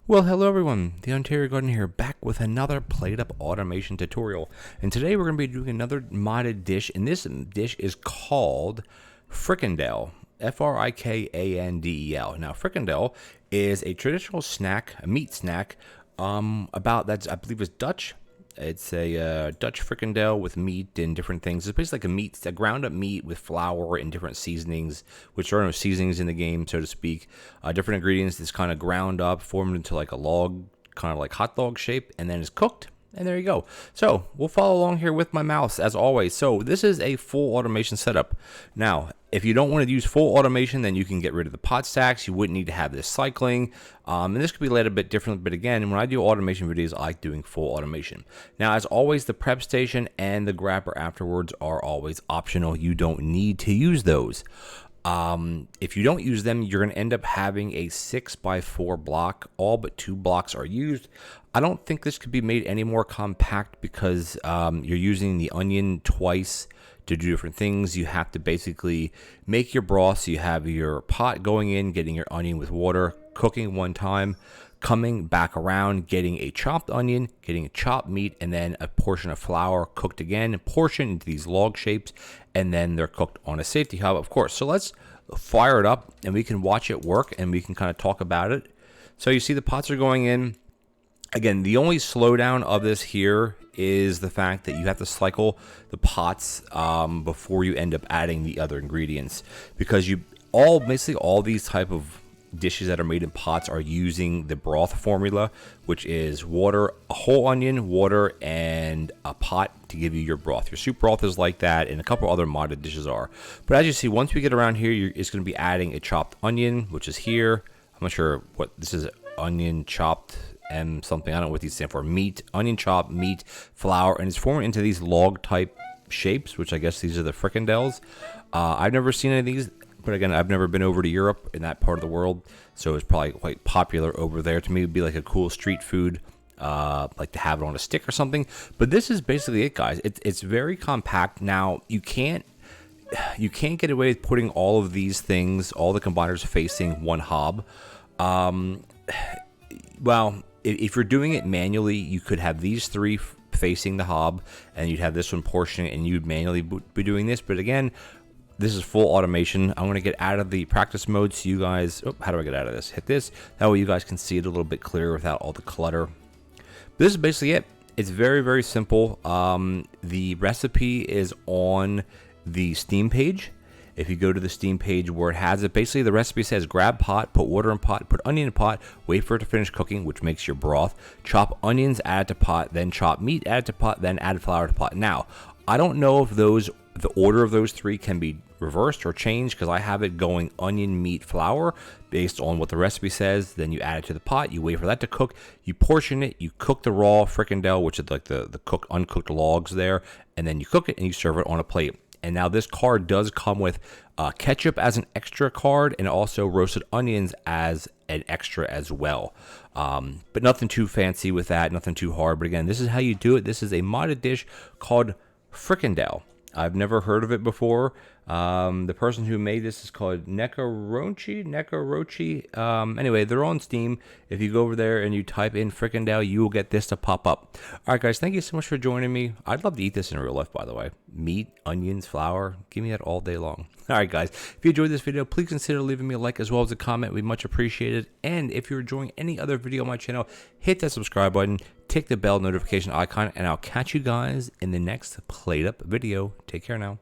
Well, hello everyone, TheOntarioGardener here, back with another PlateUp automation tutorial. And today we're going to be doing another modded dish, and this dish is called Frikandel, Frikandel. Now, Frikandel is a traditional snack, a meat snack, I believe it's Dutch. It's a Dutch frikandel with meat and different things. It's basically like a ground up meat with flour and different seasonings, which are no seasonings in the game, so to speak. Different ingredients that's kind of ground up, formed into like a log, kind of like hot dog shape, and then is cooked. And there you go. So we'll follow along here with my mouse as always. So this is a full automation setup. Now, if you don't want to use full automation, then you can get rid of the pot stacks. You wouldn't need to have this cycling. And this could be laid a bit different. But again, when I do automation videos, I like doing full automation. Now, as always, the prep station and the grabber afterwards are always optional. You don't need to use those. If you don't use them, you're going to end up having a 6x4 block. All but 2 blocks are used. I don't think this could be made any more compact because you're using the onion twice to do different things. You have to basically make your broth. So you have your pot going in, getting your onion with water, cooking one time, coming back around, getting a chopped onion, getting a chopped meat, and then a portion of flour cooked again, portioned into these log shapes, and then they're cooked on a safety hob, of course. So let's fire it up, and we can watch it work, and we can kind of talk about it. So you see the pots are going in. Again, the only slowdown of this here is the fact that you have to cycle the pots before you end up adding the other ingredients, because basically all these type of dishes that are made in pots are using the broth formula, which is water, a whole onion, water, and a pot to give you your broth. Your soup broth is like that, and a couple other modded dishes are. But as you see, once we get around here, it's going to be adding a chopped onion, which is here. I'm not sure what this is, onion chopped and something. I don't know what these stand for. Meat, onion chopped, meat, flour, and it's formed into these log type shapes, which I guess these are the frikandels. I've never seen any of these. But again, I've never been over to Europe in that part of the world, so it's probably quite popular over there. To me, it would be like a cool street food, like to have it on a stick or something. But this is basically it, guys. It's very compact. Now, you can't get away with putting all of these things, all the combiners facing one hob. Well, if you're doing it manually, you could have these three facing the hob, and you'd have this one portioning, and you'd manually be doing this. But again, this is full automation. I'm going to get out of the practice mode so you guys... Oh, how do I get out of this? Hit this. That way you guys can see it a little bit clearer without all the clutter. But this is basically it. It's very, very simple. The recipe is on the Steam page. If you go to the Steam page where it has it, basically the recipe says grab pot, put water in pot, put onion in pot, wait for it to finish cooking, which makes your broth. Chop onions, add it to pot, then chop meat, add it to pot, then add flour to pot. Now, I don't know if the order of those three can be reversed or changed, because I have it going onion, meat, flour based on what the recipe says. Then you add it to the pot, you wait for that to cook, you portion it, you cook the raw frikandel, which is like the uncooked logs there, and then you cook it and you serve it on a plate. And now this card does come with ketchup as an extra card, and also roasted onions as an extra as well. But nothing too fancy with that, nothing too hard. But again, this is how you do it. This is a modded dish called Frikandel. I've never heard of it before. The person who made this is called Nekorochi. Anyway, they're on Steam. If you go over there and you type in Frikandel, you will get this to pop up. All right, guys, thank you so much for joining me. I'd love to eat this in real life, by the way. Meat, onions, flour. Give me that all day long. All right, guys, if you enjoyed this video, please consider leaving me a like as well as a comment. We'd much appreciated. And if you're enjoying any other video on my channel, hit that subscribe button, tick the bell notification icon, and I'll catch you guys in the next PlateUp video. Take care now.